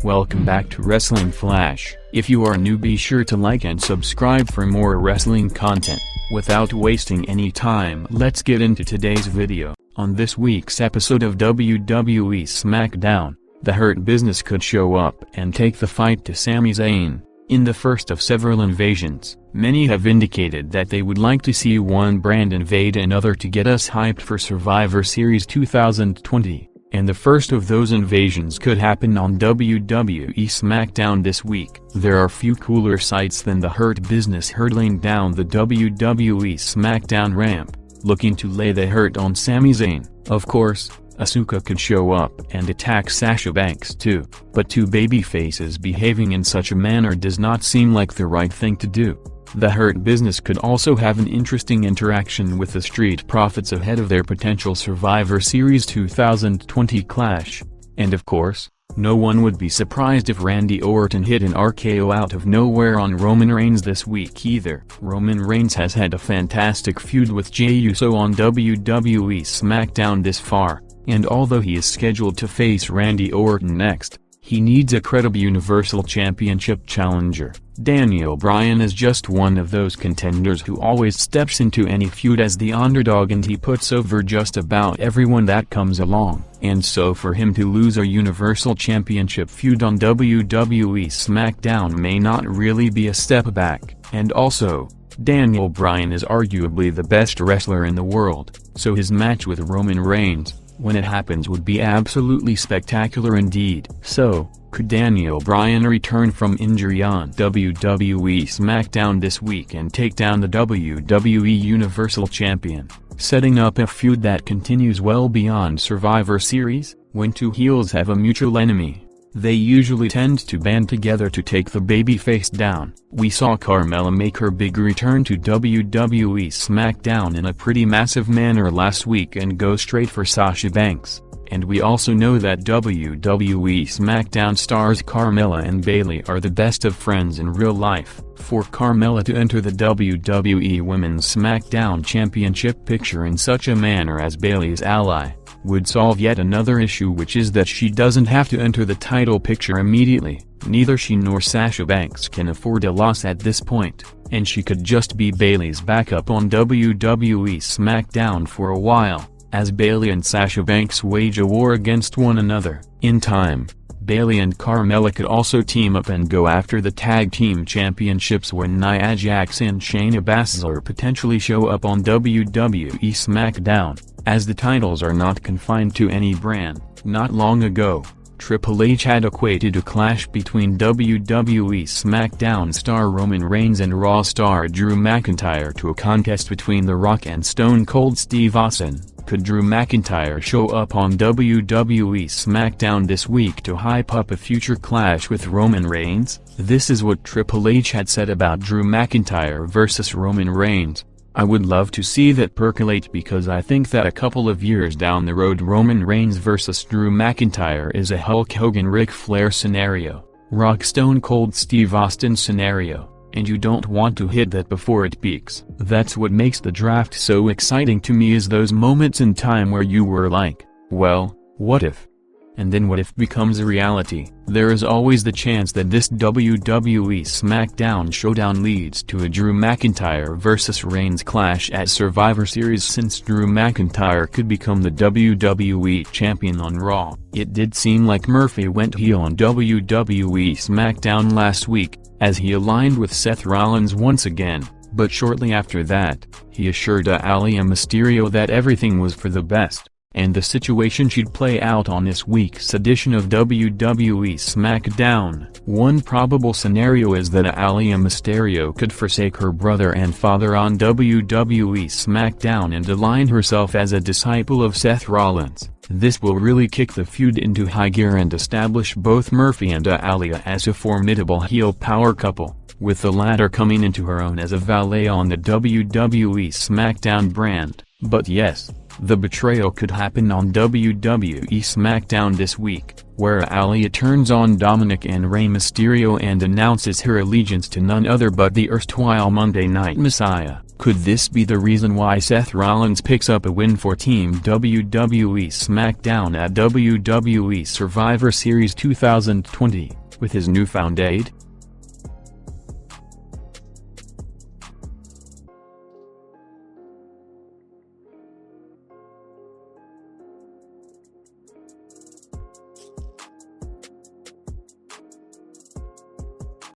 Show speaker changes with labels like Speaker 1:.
Speaker 1: Welcome back to Wrestling Flash. If you are new, be sure to like and subscribe for more wrestling content. Without wasting any time, let's get into today's video. On this week's episode of WWE SmackDown, the Hurt Business could show up and take the fight to Sami Zayn. In the first of several invasions, many have indicated that they would like to see one brand invade another to get us hyped for Survivor Series 2020. And the first of those invasions could happen on WWE SmackDown this week. There are few cooler sights than the Hurt Business hurtling down the WWE SmackDown ramp, looking to lay the hurt on Sami Zayn. Of course, Asuka could show up and attack Sasha Banks too, but two babyfaces behaving in such a manner does not seem like the right thing to do. The Hurt Business could also have an interesting interaction with the Street Profits ahead of their potential Survivor Series 2020 clash. And of course, no one would be surprised if Randy Orton hit an RKO out of nowhere on Roman Reigns this week either. Roman Reigns has had a fantastic feud with Jey Uso on WWE SmackDown this far, and although he is scheduled to face Randy Orton next, he needs a credible Universal Championship challenger. Daniel Bryan is just one of those contenders who always steps into any feud as the underdog, and he puts over just about everyone that comes along. And so for him to lose a Universal Championship feud on WWE SmackDown may not really be a step back. And also, Daniel Bryan is arguably the best wrestler in the world, so his match with Roman Reigns, when it happens, would be absolutely spectacular indeed. So, could Daniel Bryan return from injury on WWE SmackDown this week and take down the WWE Universal Champion, setting up a feud that continues well beyond Survivor Series? When two heels have a mutual enemy, they usually tend to band together to take the babyface down. We saw Carmella make her big return to WWE SmackDown in a pretty massive manner last week and go straight for Sasha Banks. And we also know that WWE SmackDown stars Carmella and Bayley are the best of friends in real life. For Carmella to enter the WWE Women's SmackDown Championship picture in such a manner as Bayley's ally, would solve yet another issue, which is that she doesn't have to enter the title picture immediately. Neither she nor Sasha Banks can afford a loss at this point, and she could just be Bayley's backup on WWE SmackDown for a while, as Bayley and Sasha Banks wage a war against one another. In time, Bayley and Carmella could also team up and go after the Tag Team Championships when Nia Jax and Shayna Baszler potentially show up on WWE SmackDown, as the titles are not confined to any brand. Not long ago, Triple H had equated a clash between WWE SmackDown star Roman Reigns and Raw star Drew McIntyre to a contest between The Rock and Stone Cold Steve Austin. Could Drew McIntyre show up on WWE SmackDown this week to hype up a future clash with Roman Reigns? This is what Triple H had said about Drew McIntyre versus Roman Reigns. I would love to see that percolate, because I think that a couple of years down the road Roman Reigns versus Drew McIntyre is a Hulk Hogan Ric Flair scenario, Rock Stone Cold Steve Austin scenario, and you don't want to hit that before it peaks. That's what makes the draft so exciting to me, is those moments in time where you were like, well, what if? And then what if becomes a reality. There is always the chance that this WWE SmackDown showdown leads to a Drew McIntyre versus Reigns clash at Survivor Series, since Drew McIntyre could become the WWE Champion on Raw. It did seem like Murphy went heel on WWE SmackDown last week, as he aligned with Seth Rollins once again, but shortly after that, he assured Aalyah Mysterio that everything was for the best, and the situation should play out on this week's edition of WWE SmackDown. One probable scenario is that Aalyah Mysterio could forsake her brother and father on WWE SmackDown and align herself as a disciple of Seth Rollins. This will really kick the feud into high gear and establish both Murphy and Aalyah as a formidable heel power couple, with the latter coming into her own as a valet on the WWE SmackDown brand. But yes, the betrayal could happen on WWE SmackDown this week, where Aalyah turns on Dominic and Rey Mysterio and announces her allegiance to none other but the erstwhile Monday Night Messiah. Could this be the reason why Seth Rollins picks up a win for Team WWE SmackDown at WWE Survivor Series 2020, with his newfound aid?